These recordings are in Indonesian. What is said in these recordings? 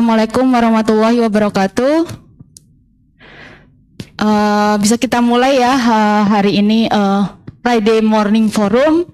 Assalamualaikum warahmatullahi wabarakatuh. Bisa kita mulai ya hari ini Friday Morning Forum.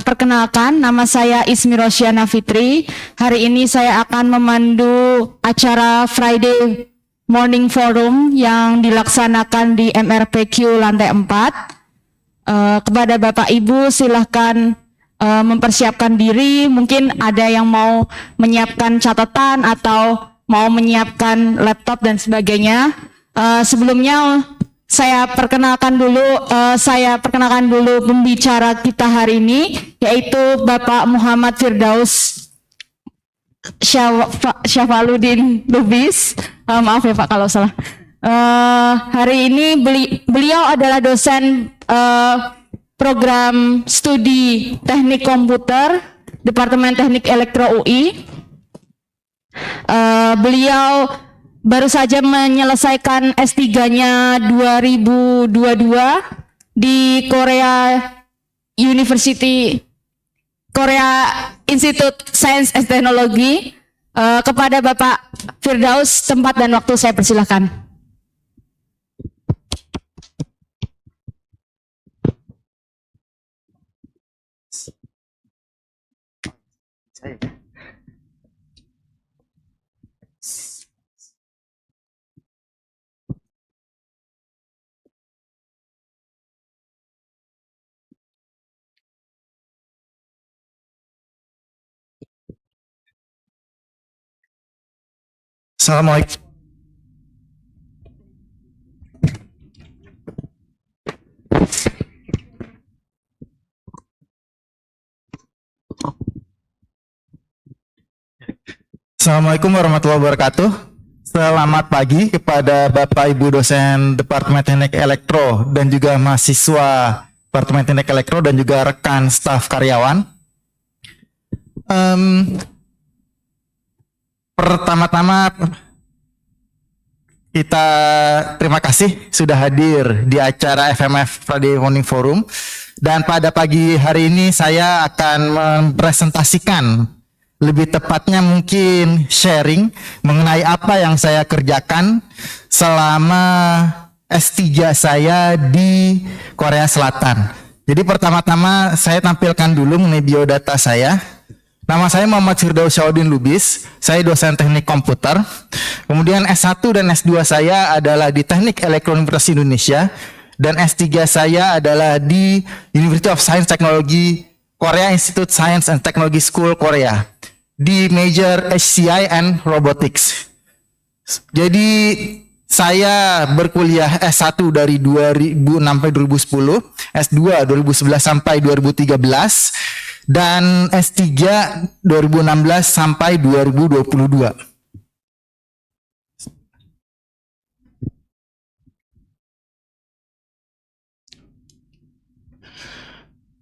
Perkenalkan, nama saya Ismi Rosyana Fitri. Hari ini saya akan memandu acara Friday Morning Forum yang dilaksanakan di MRPQ lantai 4. Kepada Bapak Ibu silahkan mempersiapkan diri, mungkin ada yang mau menyiapkan catatan atau mau menyiapkan laptop dan sebagainya. Sebelumnya saya perkenalkan dulu pembicara kita hari ini, yaitu Bapak Muhammad Firdaus Syafaludin Lubis. Maaf ya Pak kalau salah. Hari ini beliau adalah dosen program studi Teknik Komputer, Departemen Teknik Elektro UI. Beliau baru saja menyelesaikan S3-nya 2022 di Korea Institute Science and Technology. Kepada Bapak Firdaus, tempat dan waktu saya persilahkan. Assalamualaikum. Assalamualaikum warahmatullahi wabarakatuh. Selamat pagi kepada Bapak Ibu dosen Departemen Teknik Elektro dan juga mahasiswa Departemen Teknik Elektro dan juga rekan staf karyawan. Pertama-tama kita terima kasih sudah hadir di acara FMF Friday Morning Forum, dan pada pagi hari ini saya akan mempresentasikan, lebih tepatnya mungkin sharing mengenai apa yang saya kerjakan selama S3 saya di Korea Selatan. Jadi pertama-tama saya tampilkan dulu mengenai biodata saya. Nama saya Muhammad Firdaus Syafaludin Lubis, saya dosen teknik komputer. Kemudian S1 dan S2 saya adalah di Teknik Elektro Universitas Indonesia, dan S3 saya adalah di University of Science Technology Korea Institute Science and Technology School Korea, di major HCI and Robotics. Jadi saya berkuliah S1 dari 2006 sampai 2010, S2 2011 sampai 2013, dan S3 2016 sampai 2022.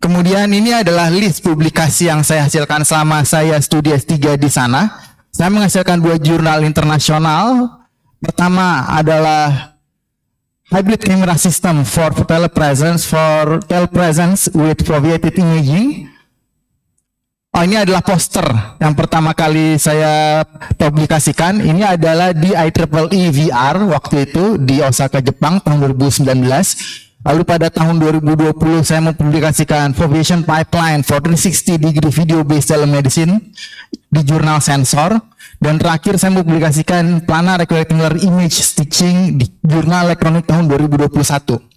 Kemudian ini adalah list publikasi yang saya hasilkan selama saya studi S3 di sana. Saya menghasilkan 2 jurnal internasional. Pertama adalah Hybrid Camera System for Telepresence with Foveated Imaging. Ini adalah poster yang pertama kali saya publikasikan. Ini adalah di IEEE VR waktu itu di Osaka, Jepang tahun 2019. Lalu pada tahun 2020 saya mempublikasikan Foveation Pipeline for 360-degree Video-Based Telemedicine di jurnal Sensor. Dan terakhir saya mempublikasikan Planar Rectangular Image Stitching di jurnal Elektronik tahun 2021.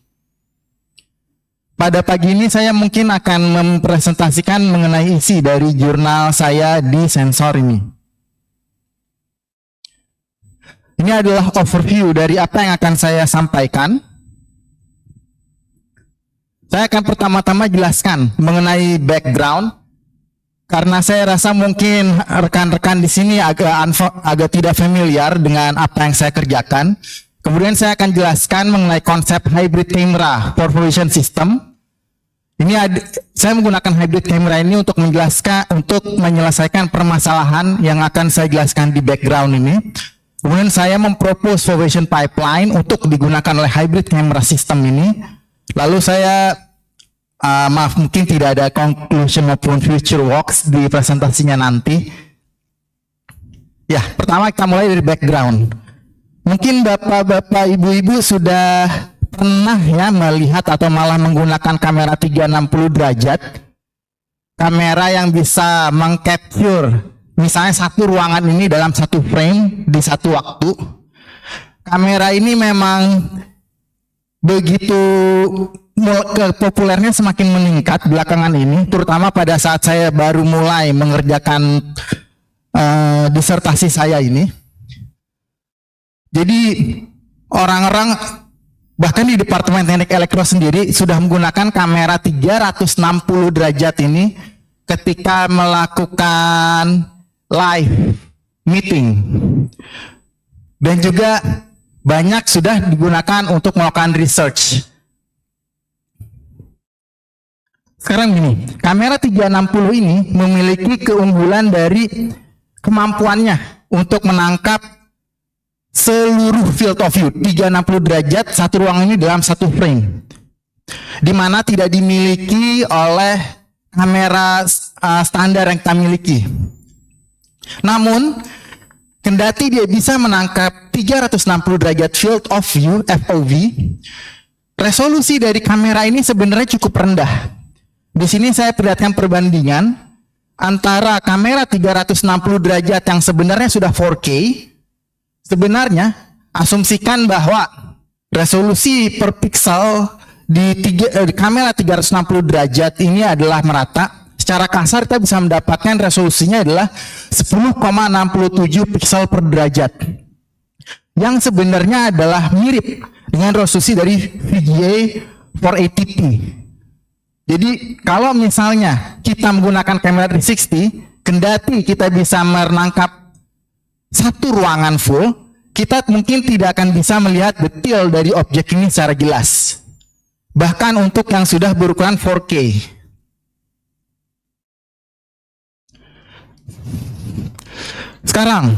Pada pagi ini saya mungkin akan mempresentasikan mengenai isi dari jurnal saya di Sensor ini. Ini adalah overview dari apa yang akan saya sampaikan. Saya akan pertama-tama jelaskan mengenai background, karena saya rasa mungkin rekan-rekan di sini agak tidak familiar dengan apa yang saya kerjakan. Kemudian saya akan jelaskan mengenai konsep hybrid camera for Foveation system. Saya menggunakan hybrid camera ini untuk menyelesaikan permasalahan yang akan saya jelaskan di background ini. Kemudian saya mempropose Foveation Pipeline untuk digunakan oleh hybrid camera system ini. Lalu saya, mungkin tidak ada conclusion maupun future works di presentasinya nanti. Ya, pertama kita mulai dari background. Mungkin bapak-bapak, ibu-ibu sudah pernah ya melihat atau malah menggunakan kamera 360 derajat. Kamera yang bisa mengcapture misalnya satu ruangan ini dalam satu frame di satu waktu. Kamera ini memang begitu populernya semakin meningkat belakangan ini, terutama pada saat saya baru mulai mengerjakan disertasi saya ini. Jadi orang-orang bahkan di Departemen Teknik Elektro sendiri sudah menggunakan kamera 360 derajat ini ketika melakukan live meeting. Dan juga banyak sudah digunakan untuk melakukan research. Sekarang gini, kamera 360 ini memiliki keunggulan dari kemampuannya untuk menangkap seluruh field of view 360 derajat satu ruangan ini dalam satu frame, di mana tidak dimiliki oleh kamera standar yang kita miliki. Namun kendati dia bisa menangkap 360 derajat field of view FOV, resolusi dari kamera ini sebenarnya cukup rendah. Di sini saya perlihatkan perbandingan antara kamera 360 derajat yang sebenarnya sudah 4K. Sebenarnya asumsikan bahwa resolusi per pixel di kamera 360 derajat ini adalah merata. Secara kasar kita bisa mendapatkan resolusinya adalah 10,67 pixel per derajat, yang sebenarnya adalah mirip dengan resolusi dari VGA 480p. Jadi kalau misalnya kita menggunakan kamera 360, kendati kita bisa menangkap satu ruangan full, kita mungkin tidak akan bisa melihat detail dari objek ini secara jelas. Bahkan untuk yang sudah berukuran 4K. Sekarang,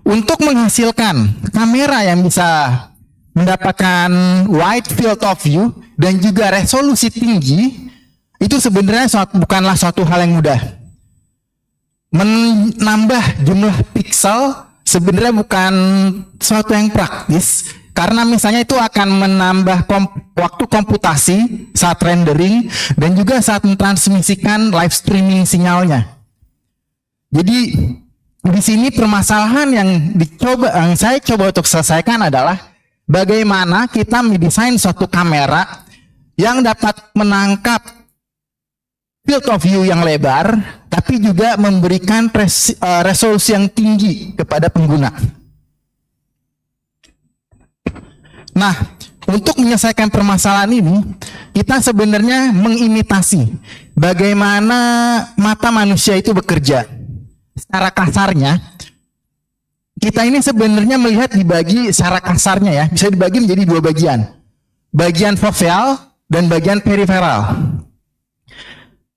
untuk menghasilkan kamera yang bisa mendapatkan wide field of view dan juga resolusi tinggi, itu sebenarnya bukanlah suatu hal yang mudah. Menambah jumlah pixel sebenarnya bukan suatu yang praktis, karena misalnya itu akan menambah waktu komputasi saat rendering dan juga saat mentransmisikan live streaming sinyalnya. Jadi di sini permasalahan yang saya coba untuk selesaikan adalah bagaimana kita mendesain suatu kamera yang dapat menangkap field of view yang lebar, tapi juga memberikan resolusi yang tinggi kepada pengguna. Nah, untuk menyelesaikan permasalahan ini, kita sebenarnya mengimitasi bagaimana mata manusia itu bekerja. Secara kasarnya, kita ini sebenarnya melihat dibagi secara kasarnya ya, bisa dibagi menjadi dua bagian. Bagian foveal dan bagian periferal.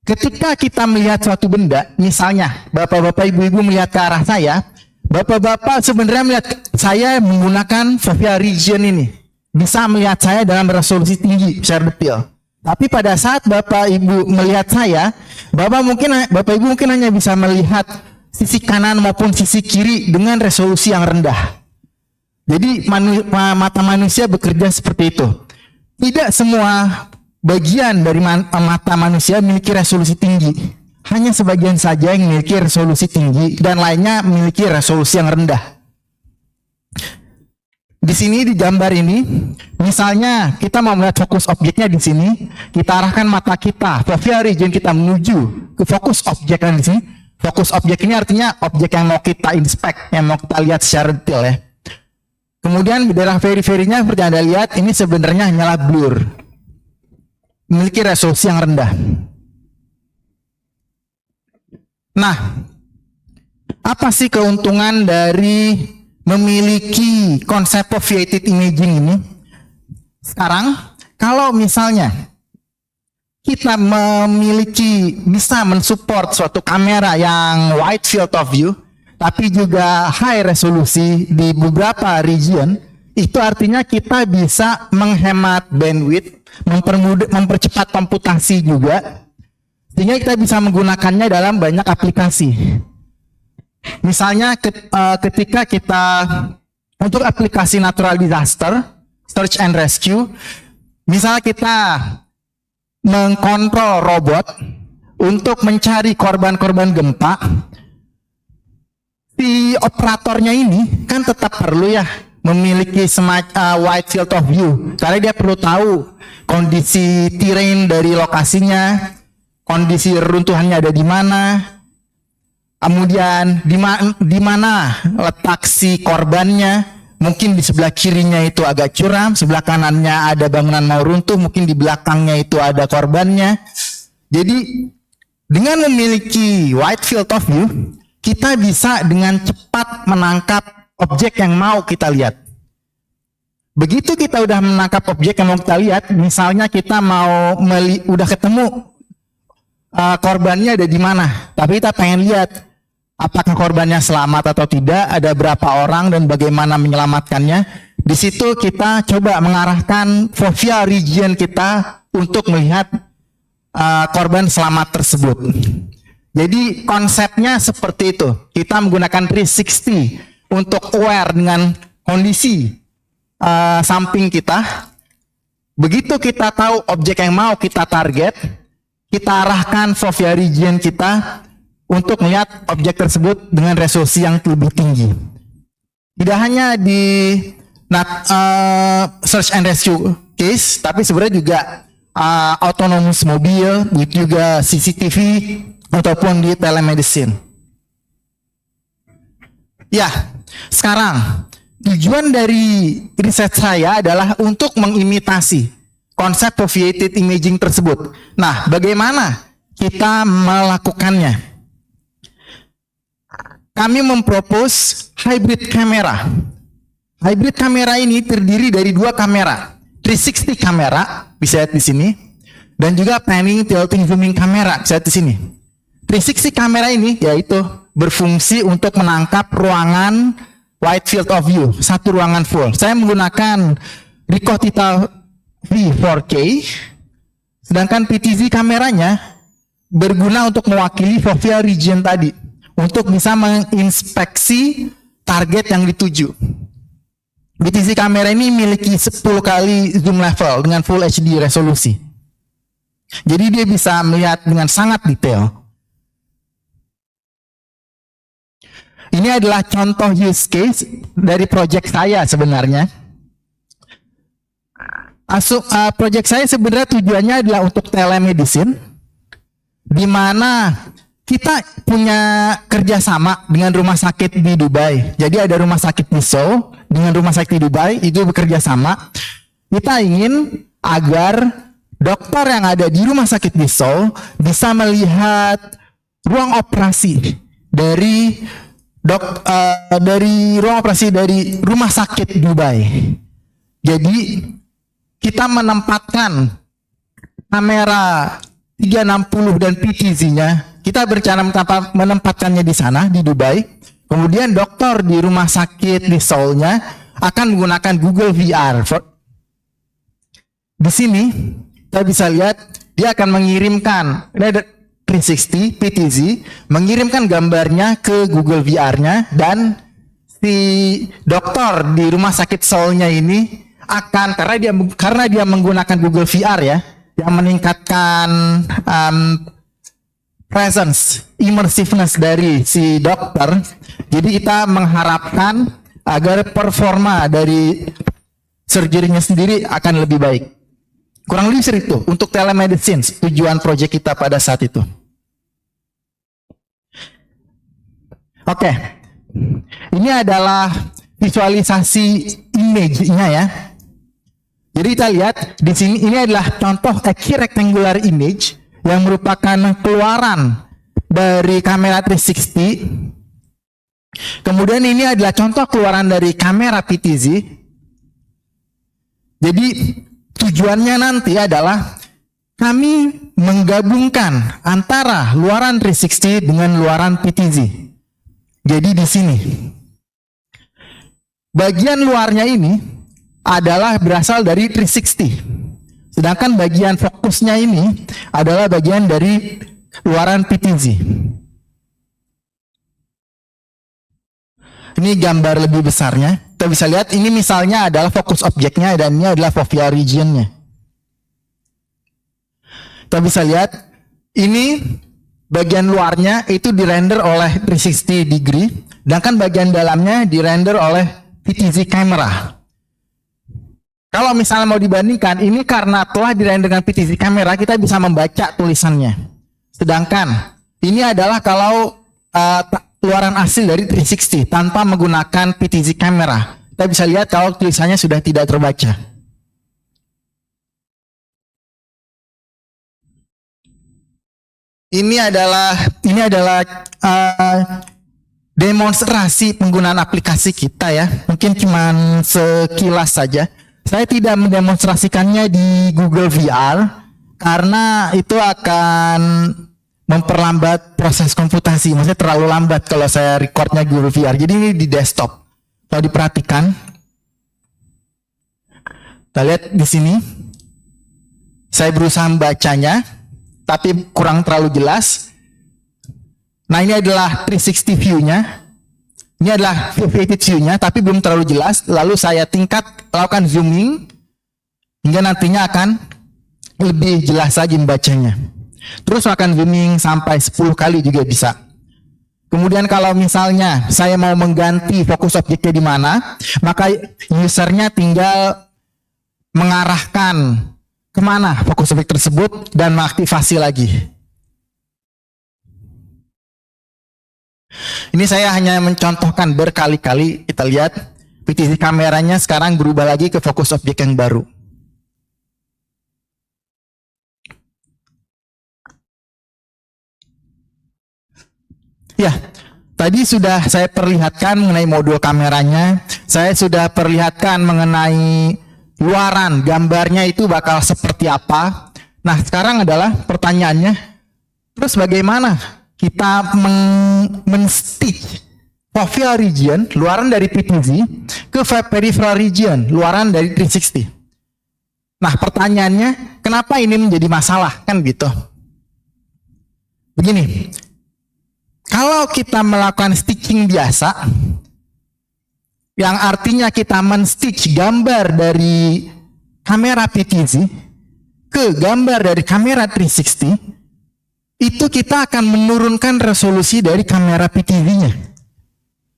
Ketika kita melihat suatu benda, misalnya bapak-bapak ibu-ibu melihat ke arah saya, bapak-bapak sebenarnya melihat saya menggunakan foveal region ini, bisa melihat saya dalam resolusi tinggi secara detail. Tapi pada saat bapak ibu melihat saya, bapak ibu mungkin hanya bisa melihat sisi kanan maupun sisi kiri dengan resolusi yang rendah. Jadi mata manusia bekerja seperti itu. Tidak semua bagian dari mata manusia memiliki resolusi tinggi. Hanya sebagian saja yang memiliki resolusi tinggi dan lainnya memiliki resolusi yang rendah. Di sini di gambar ini, misalnya kita mau melihat fokus objeknya di sini, kita arahkan mata kita, foveal region kita menuju ke fokus objek yang di sini. Fokus objek ini artinya objek yang mau kita inspect, yang mau kita lihat secara detail ya. Kemudian di daerah peri-perinya seperti Anda lihat, ini sebenarnya hanyalah blur. Memiliki resolusi yang rendah. Nah, apa sih keuntungan dari memiliki konsep foveated imaging ini? Sekarang, kalau misalnya kita bisa mensupport suatu kamera yang wide field of view, tapi juga high resolusi di beberapa region, itu artinya kita bisa menghemat bandwidth, mempercepat komputasi juga, sehingga kita bisa menggunakannya dalam banyak aplikasi. Misalnya ketika kita untuk aplikasi natural disaster, search and rescue, misalnya kita mengkontrol robot untuk mencari korban-korban gempa, si operatornya ini kan tetap perlu ya memiliki semacam wide field of view, karena dia perlu tahu kondisi terrain dari lokasinya, kondisi reruntuhannya ada di mana, kemudian di mana letak si korbannya. Mungkin di sebelah kirinya itu agak curam, sebelah kanannya ada bangunan mau runtuh, mungkin di belakangnya itu ada korbannya. Jadi dengan memiliki wide field of view, kita bisa dengan cepat menangkap objek yang mau kita lihat. Begitu kita udah menangkap objek yang mau kita lihat, misalnya kita mau udah ketemu korbannya ada di mana, tapi kita pengen lihat apakah korbannya selamat atau tidak, ada berapa orang dan bagaimana menyelamatkannya. Di situ kita coba mengarahkan fovea region kita untuk melihat korban selamat tersebut. Jadi konsepnya seperti itu. Kita menggunakan 360 untuk aware dengan kondisi samping kita. Begitu kita tahu objek yang mau kita target, kita arahkan fovea region kita untuk melihat objek tersebut dengan resolusi yang lebih tinggi. Tidak hanya di search and rescue case, tapi sebenarnya juga autonomous mobil, juga CCTV, ataupun di telemedicine. Ya, sekarang tujuan dari riset saya adalah untuk mengimitasi konsep foveated imaging tersebut. Nah, bagaimana kita melakukannya? Kami mempropose hybrid kamera. Hybrid kamera ini terdiri dari dua kamera, 360 kamera, bisa lihat di sini, dan juga panning, tilting, zooming kamera, bisa lihat di sini. 360 kamera ini yaitu berfungsi untuk menangkap ruangan wide field of view, satu ruangan full. Saya menggunakan Ricoh Theta V 4K, sedangkan PTZ kameranya berguna untuk mewakili fovea region tadi, untuk bisa menginspeksi target yang dituju. BTZ kamera ini memiliki 10 kali zoom level dengan full HD resolusi. Jadi dia bisa melihat dengan sangat detail. Ini adalah contoh use case dari project saya sebenarnya. Project saya sebenarnya tujuannya adalah untuk telemedicine, di mana kita punya kerjasama dengan rumah sakit di Dubai. Jadi ada rumah sakit di Seoul dengan rumah sakit di Dubai, itu bekerja sama. Kita ingin agar dokter yang ada di rumah sakit di Seoul bisa melihat ruang operasi dari ruang operasi dari rumah sakit Dubai. Jadi kita menempatkan kamera 360 dan PTZ-nya. Kita berencana menempatkannya di sana, di Dubai. Kemudian dokter di rumah sakit di Seoul-nya akan menggunakan Google VR. Di sini kita bisa lihat dia akan mengirimkan 360 PTZ, mengirimkan gambarnya ke Google VR-nya, dan si dokter di rumah sakit Seoul-nya ini akan, karena dia menggunakan Google VR ya, yang meningkatkan presence, immersiveness dari si dokter. Jadi kita mengharapkan agar performa dari surgery-nya sendiri akan lebih baik. Kurang lebih seperti itu untuk telemedicine, tujuan proyek kita pada saat itu. Oke, ini adalah visualisasi image-nya ya. Jadi kita lihat di sini, ini adalah contoh key rectangular image yang merupakan keluaran dari kamera 360. Kemudian ini adalah contoh keluaran dari kamera PTZ. Jadi tujuannya nanti adalah kami menggabungkan antara luaran 360 dengan luaran PTZ. Jadi di sini bagian luarnya ini adalah berasal dari 360. Sedangkan bagian fokusnya ini adalah bagian dari luaran PTZ. Ini gambar lebih besarnya. Kita bisa lihat ini misalnya adalah fokus objeknya dan ini adalah foveal regionnya. Kita bisa lihat ini bagian luarnya itu dirender oleh 360 degree, sedangkan bagian dalamnya dirender oleh PTZ camera. Kalau misalnya mau dibandingkan, ini karena telah dirender dengan PTZ camera, kita bisa membaca tulisannya. Sedangkan ini adalah kalau luaran asli dari 360 tanpa menggunakan PTZ camera. Kita bisa lihat kalau tulisannya sudah tidak terbaca. Ini adalah demonstrasi penggunaan aplikasi kita ya. Mungkin cuma sekilas saja. Saya tidak mendemonstrasikannya di Google VR karena itu akan memperlambat proses komputasi. Maksudnya terlalu lambat kalau saya recordnya Google VR. Jadi ini di desktop. Kalau diperhatikan, kita lihat di sini. Saya berusaha membacanya, tapi kurang terlalu jelas. Nah, ini adalah 360 view-nya. Ini adalah viewed view-nya, tapi belum terlalu jelas. Lalu saya lakukan zooming, hingga nantinya akan lebih jelas lagi membacanya. Terus akan zooming sampai 10 kali juga bisa. Kemudian kalau misalnya saya mau mengganti fokus objeknya di mana, maka usernya tinggal mengarahkan kemana fokus objek tersebut dan mengaktifasi lagi. Ini saya hanya mencontohkan berkali-kali. Kita lihat PTZ kameranya sekarang berubah lagi ke fokus objek yang baru. Ya, tadi sudah saya perlihatkan mengenai modul kameranya. Saya sudah perlihatkan mengenai luaran gambarnya itu bakal seperti apa. Nah, sekarang adalah pertanyaannya, terus bagaimana kita men-stitch foveal region, luaran dari PTZ, ke peripheral region, luaran dari 360. Nah, pertanyaannya, kenapa ini menjadi masalah? Kan gitu. Begini, kalau kita melakukan stitching biasa, yang artinya kita men-stitch gambar dari kamera PTZ ke gambar dari kamera 360, itu kita akan menurunkan resolusi dari kamera PTZ-nya.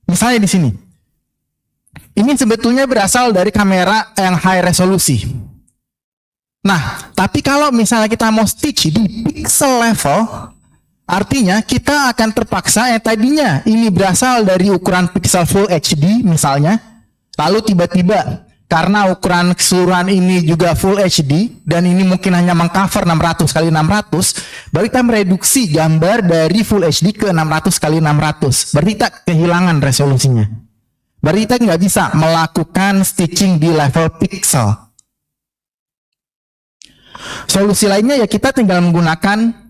Misalnya di sini. Ini sebetulnya berasal dari kamera yang high resolusi. Nah, tapi kalau misalnya kita mau stitch di pixel level, artinya kita akan terpaksa yang tadinya ini berasal dari ukuran pixel Full HD misalnya, lalu tiba-tiba karena ukuran keseluruhan ini juga Full HD dan ini mungkin hanya mengcover 600 kali 600, baru kita mereduksi gambar dari Full HD ke 600 kali 600. Berarti kita kehilangan resolusinya. Berarti kita nggak bisa melakukan stitching di level pixel. Solusi lainnya ya kita tinggal menggunakan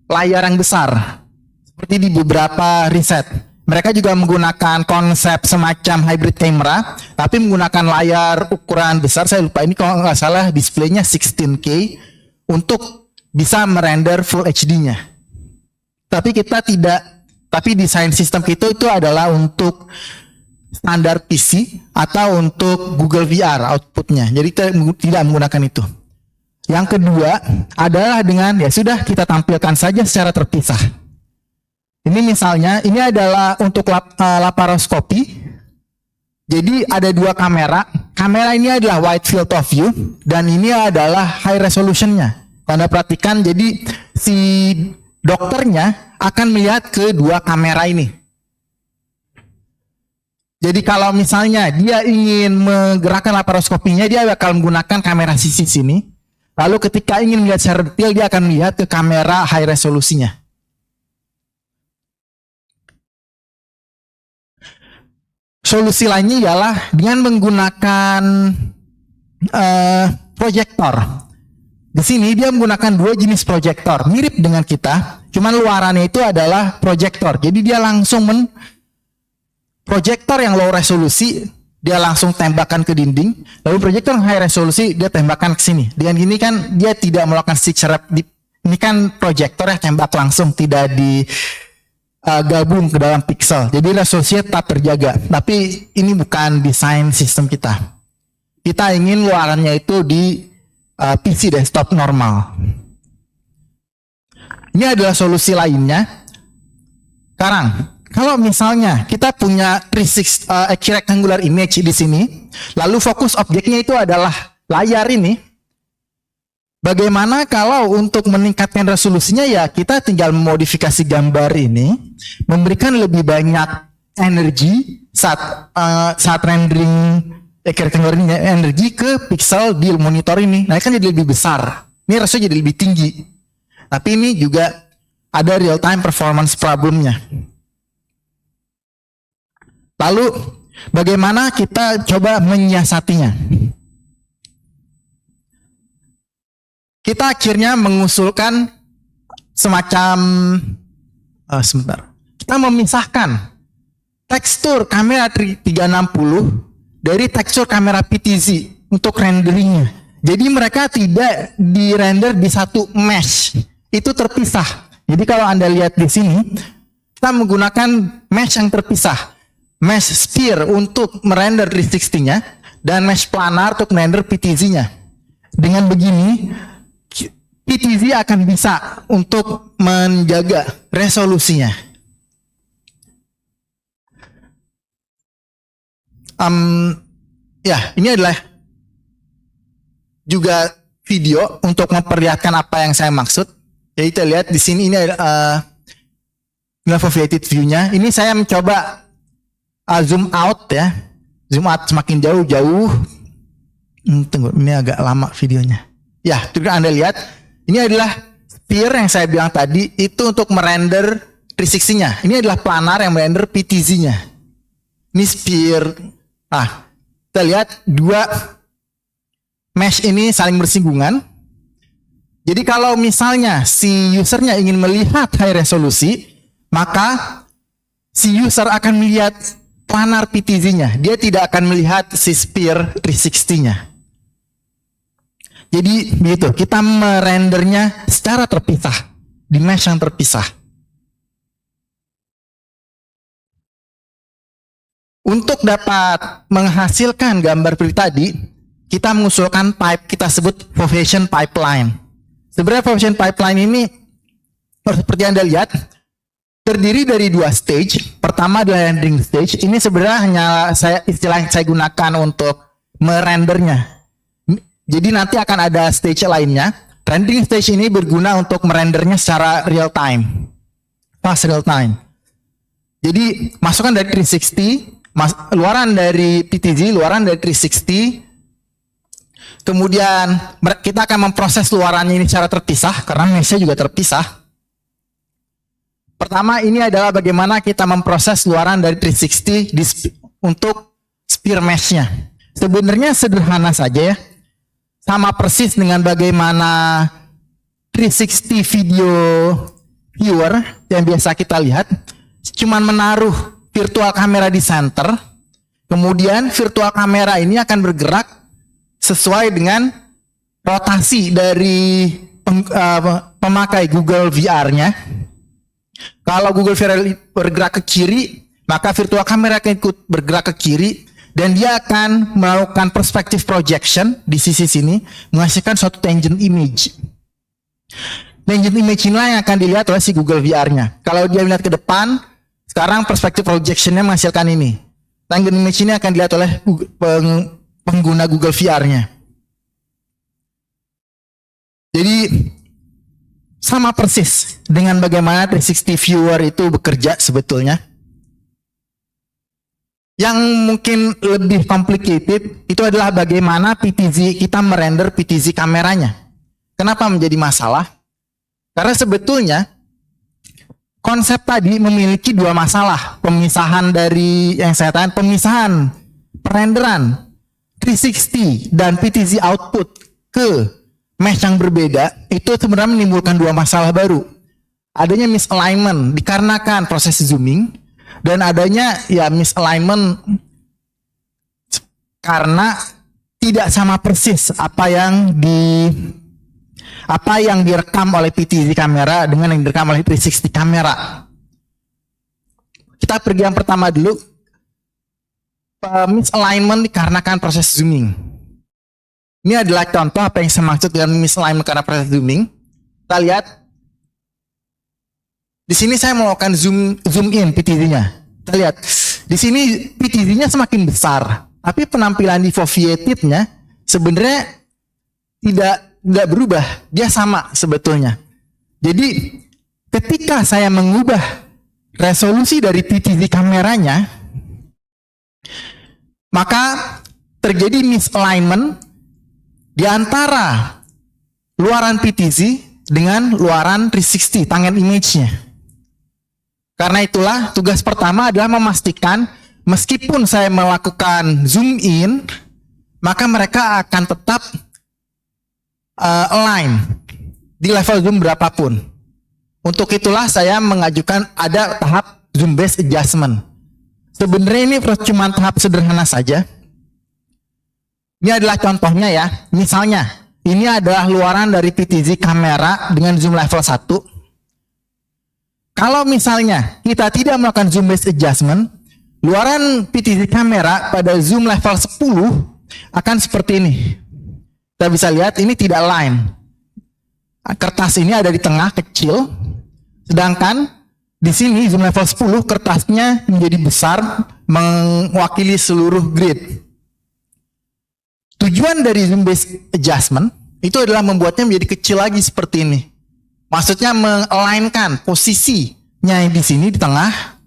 layar yang besar, seperti di beberapa riset. Mereka juga menggunakan konsep semacam hybrid camera, tapi menggunakan layar ukuran besar. Saya lupa ini kalau nggak salah displaynya 16K untuk bisa merender Full HD-nya. Tapi kita tidak, tapi desain sistem kita itu adalah untuk standar PC atau untuk Google VR outputnya. Jadi kita tidak menggunakan itu. Yang kedua adalah dengan ya sudah kita tampilkan saja secara terpisah. Ini misalnya ini adalah untuk laparoskopi. Jadi ada dua kamera. Kamera ini adalah wide field of view dan ini adalah high resolutionnya. Kalau Anda perhatikan, jadi si dokternya akan melihat ke dua kamera ini. Jadi kalau misalnya dia ingin menggerakkan laparoskopinya, dia akan menggunakan kamera sisi sini. Lalu ketika ingin melihat secara detail, dia akan melihat ke kamera high resolusinya. Solusi lainnya ialah dengan menggunakan proyektor. Di sini dia menggunakan dua jenis proyektor, mirip dengan kita, cuman luarannya itu adalah proyektor. Jadi dia langsung proyektor yang low resolusi dia langsung tembakan ke dinding, lalu proyektor high resolusi dia tembakan ke sini. Dengan gini kan dia tidak melakukan stitch secara ini kan proyektor ya tembak langsung, tidak di gabung ke dalam pixel. Jadi resolusinya tetap terjaga. Tapi ini bukan desain sistem kita. Kita ingin luarannya itu di PC desktop normal. Ini adalah solusi lainnya. Sekarang, kalau misalnya kita punya 360 rectangular image di sini, lalu fokus objeknya itu adalah layar ini. Bagaimana kalau untuk meningkatkan resolusinya ya kita tinggal memodifikasi gambar ini, memberikan lebih banyak energi saat rendering rectangular ini, energi ke pixel di monitor ini. Nah, kan jadi lebih besar. Ini rasanya jadi lebih tinggi. Tapi ini juga ada real time performance problemnya. Lalu bagaimana kita coba menyiasatinya? Kita akhirnya mengusulkan semacam sebentar. Kita memisahkan tekstur kamera 360 dari tekstur kamera PTZ untuk renderingnya. Jadi mereka tidak di-render di satu mesh. Itu terpisah. Jadi kalau Anda lihat di sini, kita menggunakan mesh yang terpisah. Mesh sphere untuk merender 360-nya dan mesh planar untuk merender PTZ-nya. Dengan begini, PTZ akan bisa untuk menjaga resolusinya. Ya, ini adalah juga video untuk memperlihatkan apa yang saya maksud. Jadi kita lihat di sini ini ada elevated view-nya. Ini saya mencoba zoom out ya, zoom out semakin jauh-jauh. Tunggu, ini agak lama videonya. Ya, itu Anda lihat. Ini adalah sphere yang saya bilang tadi, itu untuk merender 360-nya. Ini adalah planar yang merender PTZ-nya. Ini sphere. Nah, kita lihat dua mesh ini saling bersinggungan. Jadi kalau misalnya si usernya ingin melihat high resolusi, maka si user akan melihat planar PTZ-nya. Dia tidak akan melihat si sphere 360-nya. Jadi begitu, kita merendernya secara terpisah, di mesh yang terpisah. Untuk dapat menghasilkan gambar seperti tadi, kita mengusulkan pipe, kita sebut Foveation pipeline. Sebenarnya Foveation pipeline ini, seperti Anda lihat, terdiri dari dua stage. Pertama adalah rendering stage. Ini sebenarnya hanya istilah yang saya gunakan untuk merendernya. Jadi nanti akan ada stage lainnya. Rendering stage ini berguna untuk merendernya secara real time, fast real time. Jadi masukan dari 360, luaran dari PTZ, luaran dari 360. Kemudian kita akan memproses luarannya ini secara terpisah karena mesh-nya juga terpisah. Pertama ini adalah bagaimana kita memproses luaran dari 360 untuk sphere mesh-nya. Sebenarnya sederhana saja ya. Sama persis dengan bagaimana 360 video viewer yang biasa kita lihat. Cuman menaruh virtual kamera di center. Kemudian virtual kamera ini akan bergerak sesuai dengan rotasi dari pemakai Google VR-nya. Kalau Google VR bergerak ke kiri, maka virtual kamera akan ikut bergerak ke kiri. Dan dia akan melakukan perspective projection di sisi sini, menghasilkan suatu tangent image. Tangent image inilah yang akan dilihat oleh si Google VR-nya. Kalau dia melihat ke depan, sekarang perspective projection-nya menghasilkan ini. Tangent image ini akan dilihat oleh pengguna Google VR-nya. Jadi sama persis dengan bagaimana 360 viewer itu bekerja sebetulnya. Yang mungkin lebih complicated itu adalah bagaimana PTZ kita merender PTZ kameranya. Kenapa menjadi masalah? Karena sebetulnya konsep tadi memiliki dua masalah. Pemisahan dari yang saya tanya, pemisahan perenderan 360 dan PTZ output ke mesh yang berbeda itu sebenarnya menimbulkan dua masalah baru. Adanya misalignment dikarenakan proses zooming. Dan adanya ya misalignment karena tidak sama persis apa yang direkam oleh PTZ kamera dengan yang direkam oleh 360 kamera. Kita pergi yang pertama dulu. Misalignment dikarenakan proses zooming. Ini adalah contoh apa yang saya maksud dengan misalignment karena proses zooming. Kita lihat. Di sini saya melakukan zoom in PTZ-nya. Kita lihat. Di sini PTZ-nya semakin besar, tapi penampilan di foveated-nya sebenarnya tidak berubah. Dia sama sebetulnya. Jadi ketika saya mengubah resolusi dari PTZ kameranya, maka terjadi misalignment di antara luaran PTZ dengan luaran 360 tangen image-nya. Karena itulah tugas pertama adalah memastikan meskipun saya melakukan zoom in, maka mereka akan tetap align di level zoom berapapun. Untuk itulah saya mengajukan ada tahap zoom based adjustment. Sebenarnya ini cuma tahap sederhana saja. Ini adalah contohnya ya. Misalnya, ini adalah luaran dari PTZ kamera dengan zoom level 1. Kalau misalnya kita tidak melakukan zoom based adjustment, luaran PTZ kamera pada zoom level 10 akan seperti ini. Kita bisa lihat ini tidak align. Kertas ini ada di tengah kecil, sedangkan di sini zoom level 10 kertasnya menjadi besar mewakili seluruh grid. Tujuan dari zoom based adjustment itu adalah membuatnya menjadi kecil lagi seperti ini. Maksudnya mengalignkan posisinya di sini di tengah.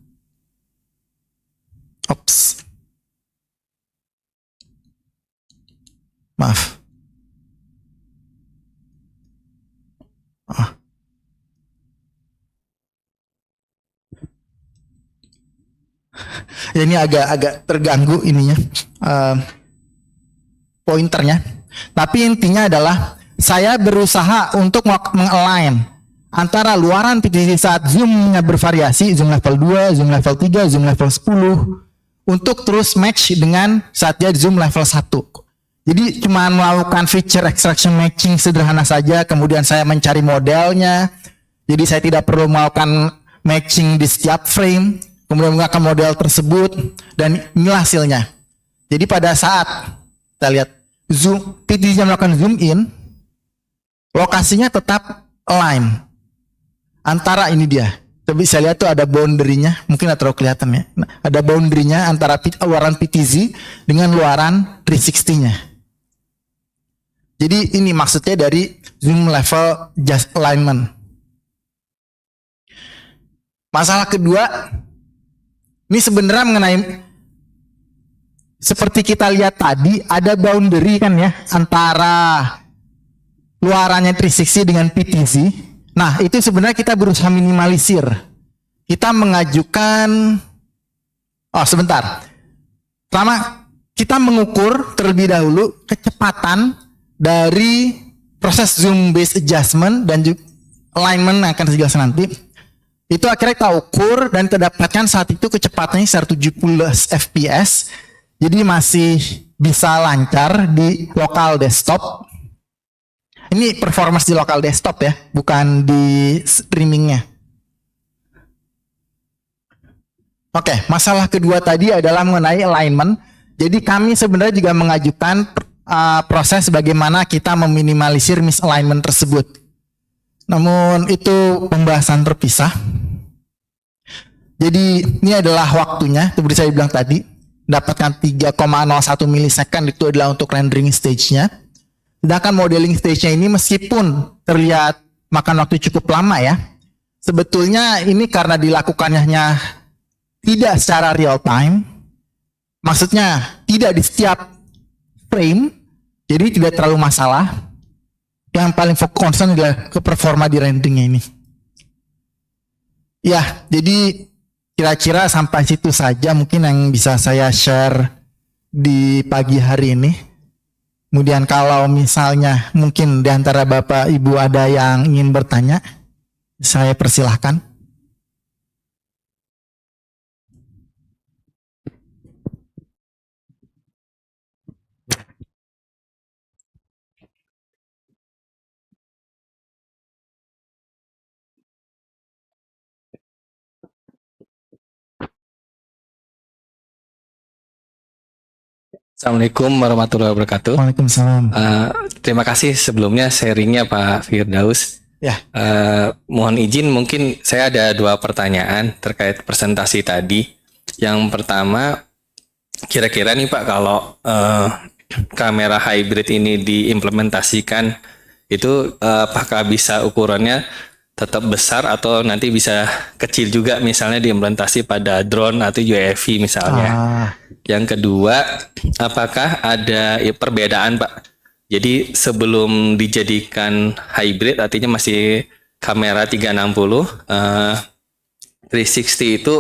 Ops. Maaf. Ya, ini agak terganggu ininya pointernya. Tapi intinya adalah saya berusaha untuk mengalign antara luaran PTZ saat zoomnya bervariasi, zoom level 2, zoom level 3, zoom level 10 untuk terus match dengan saat dia zoom level 1. Jadi cuma melakukan feature extraction matching sederhana saja, kemudian saya mencari modelnya. Jadi saya tidak perlu melakukan matching di setiap frame, kemudian menggunakan model tersebut, dan inilah hasilnya. Jadi pada saat kita lihat zoom PTZ melakukan zoom in, lokasinya tetap align antara ini dia. Tapi saya lihat tuh ada boundary-nya, mungkin tidak terlalu kelihatan ya. Nah, ada boundary-nya antara luaran PTZ dengan luaran 360-nya. Jadi ini maksudnya dari zoom level just alignment. Masalah kedua, ini sebenarnya mengenai seperti kita lihat tadi ada boundary kan ya antara luarannya 360 dengan PTZ. Nah, itu sebenarnya kita berusaha minimalisir. Kita mengajukan sebentar. Pertama, kita mengukur terlebih dahulu kecepatan dari proses zoom based adjustment dan juga alignment yang akan saya jelaskan nanti. Itu akhirnya kita ukur dan kita dapatkan saat itu kecepatannya 170 fps. Jadi masih bisa lancar di lokal desktop. Ini performance di lokal desktop ya, bukan di streamingnya. Oke, masalah kedua tadi adalah mengenai alignment. Jadi kami sebenarnya juga mengajukan proses bagaimana kita meminimalisir misalignment tersebut. Namun itu pembahasan terpisah. Jadi ini adalah waktunya, seperti saya bilang tadi, dapatkan 3,01 milisecond itu adalah untuk rendering stage-nya. Sedangkan modeling stage-nya ini meskipun terlihat makan waktu cukup lama ya, sebetulnya ini karena dilakukannya hanya tidak secara real time, maksudnya tidak di setiap frame, jadi tidak terlalu masalah. Yang paling concern adalah ke performa di renderingnya ini. Ya, jadi kira-kira sampai situ saja mungkin yang bisa saya share di pagi hari ini. Kemudian kalau misalnya mungkin di antara Bapak Ibu ada yang ingin bertanya, saya persilahkan. Assalamualaikum warahmatullahi wabarakatuh. Waalaikumsalam. Terima kasih sebelumnya sharingnya Pak Firdaus. Ya. Mohon izin mungkin saya ada 2 pertanyaan terkait presentasi tadi. Yang pertama, kira-kira nih Pak, kalau kamera hybrid ini diimplementasikan itu apakah bisa ukurannya tetap besar atau nanti bisa kecil juga, misalnya diimplementasi pada drone atau UAV misalnya. Yang kedua, apakah ada perbedaan Pak? Jadi sebelum dijadikan hybrid, artinya masih kamera 360, 360 itu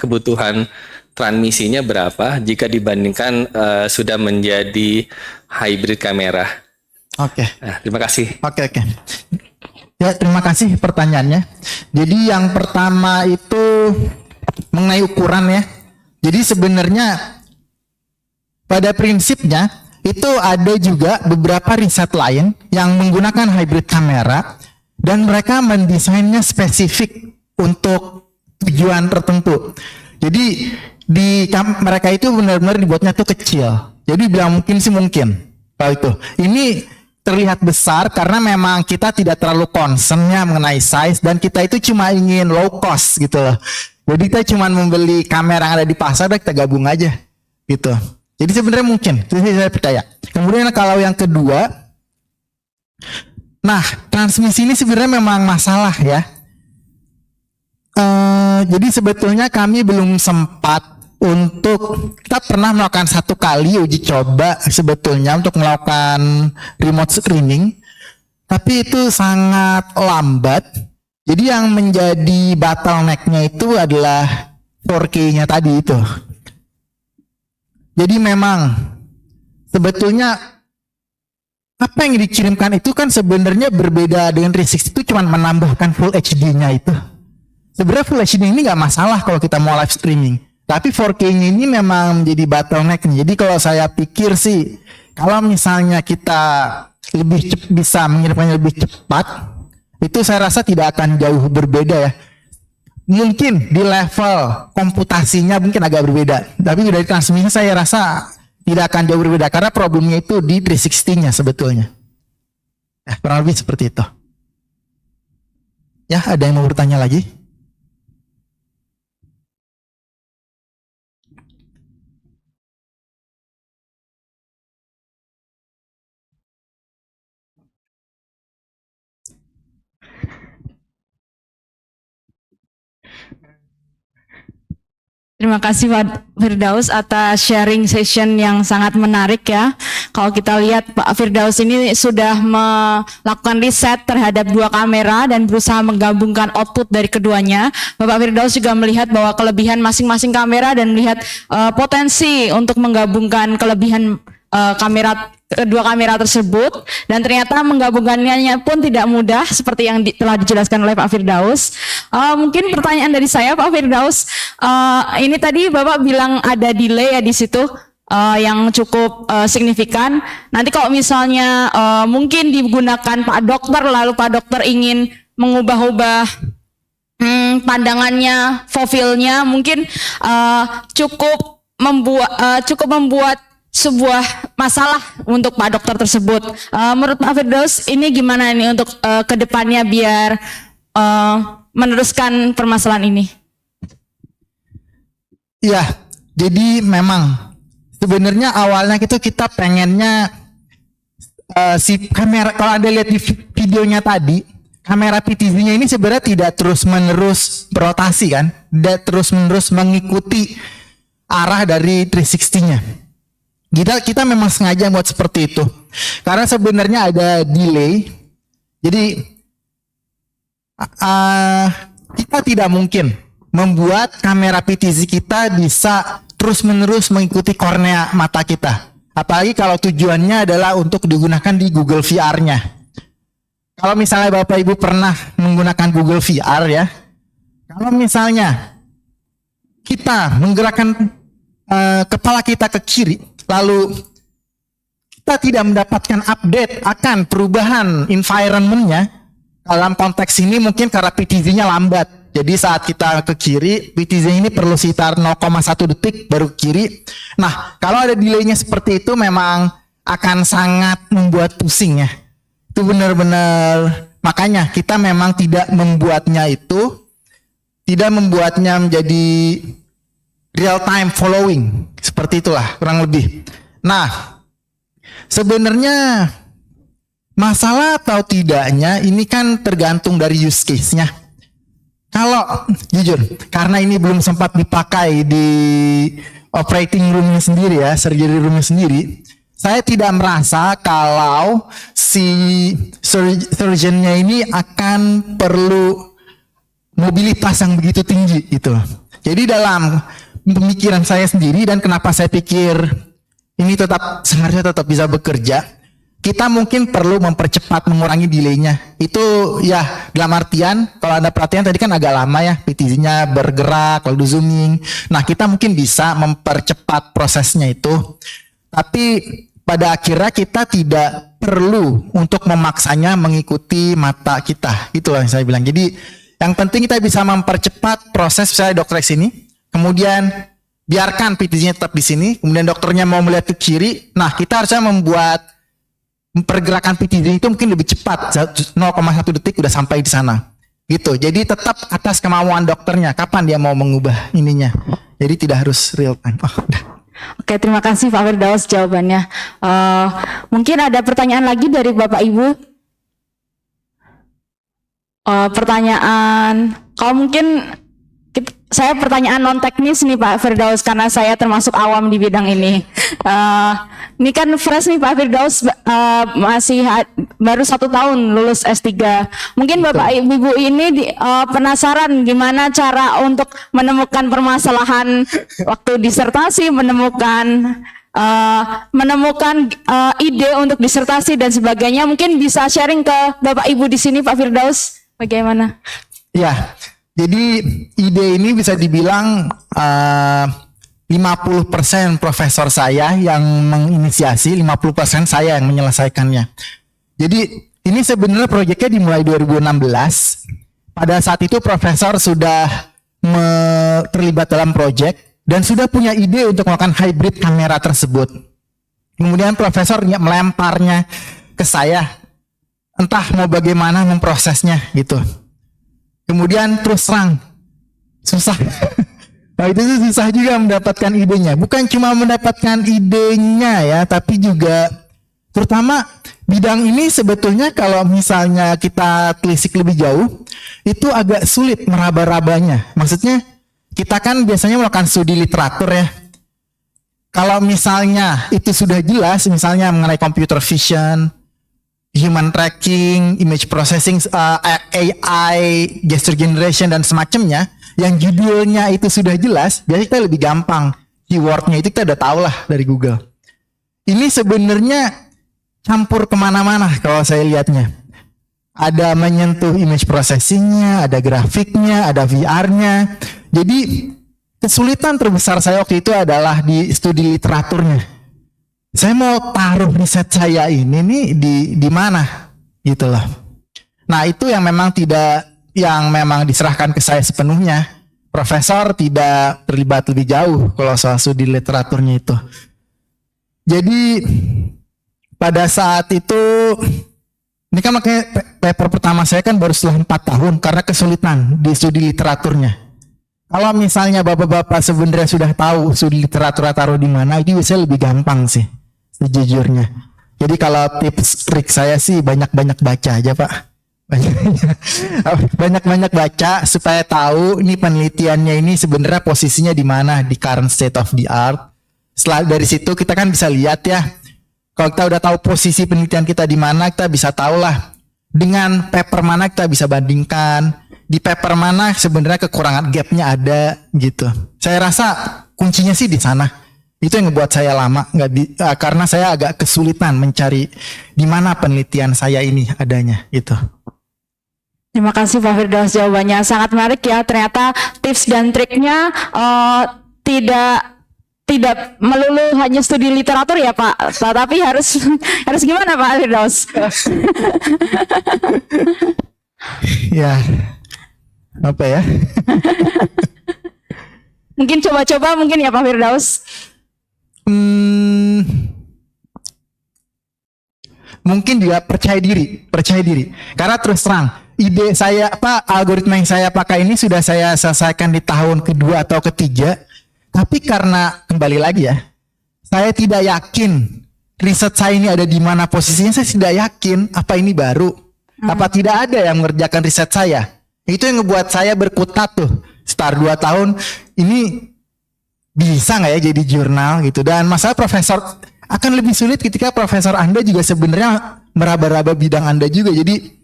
kebutuhan transmisinya berapa jika dibandingkan sudah menjadi hybrid kamera? Oke. Nah, terima kasih. Oke. Ya, terima kasih pertanyaannya. Jadi yang pertama itu mengenai ukuran ya. Jadi sebenarnya pada prinsipnya itu ada juga beberapa riset lain yang menggunakan hybrid kamera dan mereka mendesainnya spesifik untuk tujuan tertentu. Jadi mereka itu benar-benar dibuatnya tuh kecil. Jadi bilang mungkin sih mungkin. Kalau itu. Ini terlihat besar karena memang kita tidak terlalu concernnya mengenai size dan kita itu cuma ingin low cost gitu loh. Jadi kita cuma membeli kamera yang ada di pasar dan kita gabung aja gitu. Jadi sebenarnya mungkin, itu saya percaya. Kemudian kalau yang kedua, nah transmisi ini sebenarnya memang masalah ya. Jadi sebetulnya kami belum sempat kita pernah melakukan 1 kali uji coba sebetulnya untuk melakukan remote screening, tapi itu sangat lambat. Jadi yang menjadi bottleneck-nya itu adalah 4K-nya tadi itu. Jadi memang sebetulnya apa yang dikirimkan itu kan sebenarnya berbeda dengan 360, itu cuma menambahkan Full HD-nya itu. Sebenarnya Full HD ini nggak masalah kalau kita mau live streaming. Tapi 4K-nya ini memang menjadi bottleneck. Jadi kalau saya pikir sih, kalau misalnya kita bisa mengirimkannya lebih cepat, itu saya rasa tidak akan jauh berbeda ya. Mungkin di level komputasinya mungkin agak berbeda. Tapi dari transmisinya saya rasa tidak akan jauh berbeda. Karena problemnya itu di 360-nya sebetulnya. Kurang lebih seperti itu. Ya, ada yang mau bertanya lagi? Terima kasih Pak Firdaus atas sharing session yang sangat menarik ya. Kalau kita lihat Pak Firdaus ini sudah melakukan riset terhadap 2 kamera dan berusaha menggabungkan output dari keduanya. Bapak Firdaus juga melihat bahwa kelebihan masing-masing kamera dan melihat potensi untuk menggabungkan kelebihan kedua kamera tersebut, dan ternyata menggabungkannya pun tidak mudah seperti yang telah dijelaskan oleh Pak Firdaus. Mungkin pertanyaan dari saya Pak Firdaus, ini tadi Bapak bilang ada delay ya di situ yang cukup signifikan. Nanti kalau misalnya mungkin digunakan Pak Dokter, lalu Pak Dokter ingin mengubah-ubah pandangannya, profilnya, mungkin cukup membuat sebuah masalah untuk Pak Dokter tersebut. Menurut Pak Firdaus ini gimana nih untuk kedepannya biar meneruskan permasalahan ini? Iya, jadi memang sebenarnya awalnya kita pengennya si kamera, kalau Anda lihat di videonya tadi, kamera PTZ-nya ini sebenarnya tidak terus-menerus berotasi kan, tidak terus-menerus mengikuti arah dari 360-nya. Kita memang sengaja buat seperti itu karena sebenarnya ada delay. Jadi kita tidak mungkin membuat kamera PTZ kita bisa terus-menerus mengikuti kornea mata kita, apalagi kalau tujuannya adalah untuk digunakan di Google VR-nya. Kalau misalnya Bapak Ibu pernah menggunakan Google VR ya, kalau misalnya kita menggerakkan kepala kita ke kiri, lalu kita tidak mendapatkan update akan perubahan environment-nya, dalam konteks ini mungkin karena PTZ-nya lambat, Jadi saat kita ke kiri, PTZ ini perlu sekitar 0,1 detik baru ke kiri. Nah, kalau ada delaynya seperti itu memang akan sangat membuat pusing ya. Itu benar-benar, makanya kita memang tidak membuatnya menjadi real time following. Seperti itulah kurang lebih. Nah, sebenarnya masalah atau tidaknya ini kan tergantung dari use case-nya. Kalau jujur, karena ini belum sempat dipakai di operating room-nya sendiri ya, surgery room-nya sendiri, saya tidak merasa kalau si surgeon-nya ini akan perlu mobilitas yang begitu tinggi gitu. Jadi dalam pemikiran saya sendiri dan kenapa saya pikir ini seharusnya tetap bisa bekerja, kita mungkin perlu mempercepat mengurangi delaynya. Itu ya dalam artian kalau Anda perhatian tadi kan agak lama ya PTZ-nya bergerak lalu zooming. Nah, kita mungkin bisa mempercepat prosesnya itu. Tapi pada akhirnya kita tidak perlu untuk memaksanya mengikuti mata kita. Itulah yang saya bilang. Jadi yang penting kita bisa mempercepat proses misalnya dokter sini, kemudian biarkan PTZ-nya tetap di sini, kemudian dokternya mau melihat ke kiri. Nah, kita harusnya membuat pergerakan PTZ itu mungkin lebih cepat, 0,1 detik udah sampai di sana gitu. Jadi tetap atas kemauan dokternya kapan dia mau mengubah ininya, jadi tidak harus real time. Oke, terima kasih Pak Firdaus jawabannya. Mungkin ada pertanyaan lagi dari Bapak Ibu? Pertanyaan, kalau mungkin saya pertanyaan non teknis nih Pak Firdaus karena saya termasuk awam di bidang ini. Ini kan fresh nih Pak Firdaus, masih baru 1 tahun lulus S3. Mungkin Bapak Ibu ini penasaran gimana cara untuk menemukan permasalahan waktu disertasi, menemukan ide untuk disertasi dan sebagainya. Mungkin bisa sharing ke Bapak Ibu di sini Pak Firdaus, bagaimana? Ya. Jadi ide ini bisa dibilang 50% profesor saya yang menginisiasi, 50% saya yang menyelesaikannya. Jadi ini sebenarnya proyeknya dimulai 2016. Pada saat itu profesor sudah terlibat dalam proyek dan sudah punya ide untuk melakukan hybrid kamera tersebut. Kemudian profesor melemparnya ke saya, entah mau bagaimana memprosesnya gitu. Kemudian terus terang susah. Nah, itu susah juga mendapatkan idenya. Bukan cuma mendapatkan idenya ya, tapi juga terutama bidang ini sebetulnya kalau misalnya kita telisik lebih jauh, itu agak sulit meraba-rabanya. Maksudnya kita kan biasanya melakukan studi literatur ya. Kalau misalnya itu sudah jelas, misalnya mengenai computer vision, human tracking, image processing, AI, gesture generation dan semacamnya, yang judulnya itu sudah jelas, biasanya kita lebih gampang. Keywordnya itu kita udah tahu lah dari Google. Ini sebenarnya campur kemana-mana kalau saya lihatnya. Ada menyentuh image processingnya, ada grafiknya, ada VR-nya. Jadi kesulitan terbesar saya waktu itu adalah di studi literaturnya. Saya mau taruh riset saya ini nih di mana gitu loh. Nah, itu yang memang diserahkan ke saya sepenuhnya. Profesor tidak terlibat lebih jauh kalau soal studi literaturnya itu. Jadi pada saat itu ini kan makanya paper pertama saya kan baru setelah 4 tahun karena kesulitan di studi literaturnya. Kalau misalnya bapak-bapak sebenarnya sudah tahu studi literatur taruh di mana, itu biasanya lebih gampang sih. Sejujurnya. Jadi kalau tips trik saya sih banyak-banyak baca aja Pak. Banyak-banyak baca supaya tahu ini penelitiannya ini sebenarnya posisinya di mana di current state of the art. Setelah dari situ kita kan bisa lihat ya. Kalau kita udah tahu posisi penelitian kita di mana, kita bisa tahu lah dengan paper mana kita bisa bandingkan. Di paper mana sebenarnya kekurangan gapnya ada gitu. Saya rasa kuncinya sih di sana. Itu yang ngebuat saya lama karena saya agak kesulitan mencari di mana penelitian saya ini adanya gitu. Terima kasih Pak Firdaus jawabannya sangat menarik ya. Ternyata tips dan triknya tidak melulu hanya studi literatur ya Pak, tapi harus gimana Pak Firdaus? Ya. Apa ya? Mungkin coba-coba mungkin ya Pak Firdaus. Mungkin juga percaya diri. Karena terus terang, ide saya algoritma yang saya pakai ini sudah saya selesaikan di tahun kedua atau ketiga. Tapi karena kembali lagi ya, saya tidak yakin riset saya ini ada di mana posisinya. Saya tidak yakin apa ini baru, apa tidak ada yang mengerjakan riset saya. Itu yang ngebuat saya berkutat tuh. Sekitar 2 tahun ini bisa nggak ya jadi jurnal gitu. Dan masalah profesor akan lebih sulit ketika profesor Anda juga sebenarnya meraba-raba bidang Anda juga. Jadi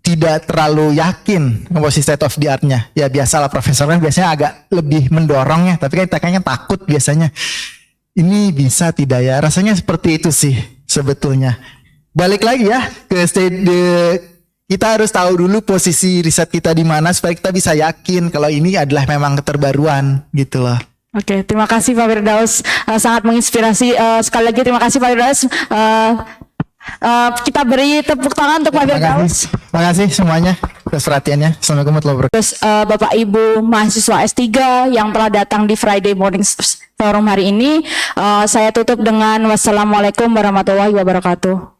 tidak terlalu yakin posisi state of the art-nya. Ya biasalah profesornya biasanya agak lebih mendorongnya, tapi kan kita kayaknya takut biasanya. Ini bisa tidak ya? Rasanya seperti itu sih sebetulnya. Balik lagi ya ke kita harus tahu dulu posisi riset kita di mana supaya kita bisa yakin kalau ini adalah memang keterbaruan gitu loh. Oke, terima kasih Pak Firdaus, sangat menginspirasi. Sekali lagi terima kasih Pak Firdaus. Kita beri tepuk tangan untuk Pak Firdaus. Terima kasih semuanya atas perhatiannya. Assalamualaikum warahmatullahi wabarakatuh. Terus Bapak Ibu mahasiswa S3 yang telah datang di Friday Morning Forum hari ini, saya tutup dengan wassalamualaikum warahmatullahi wabarakatuh.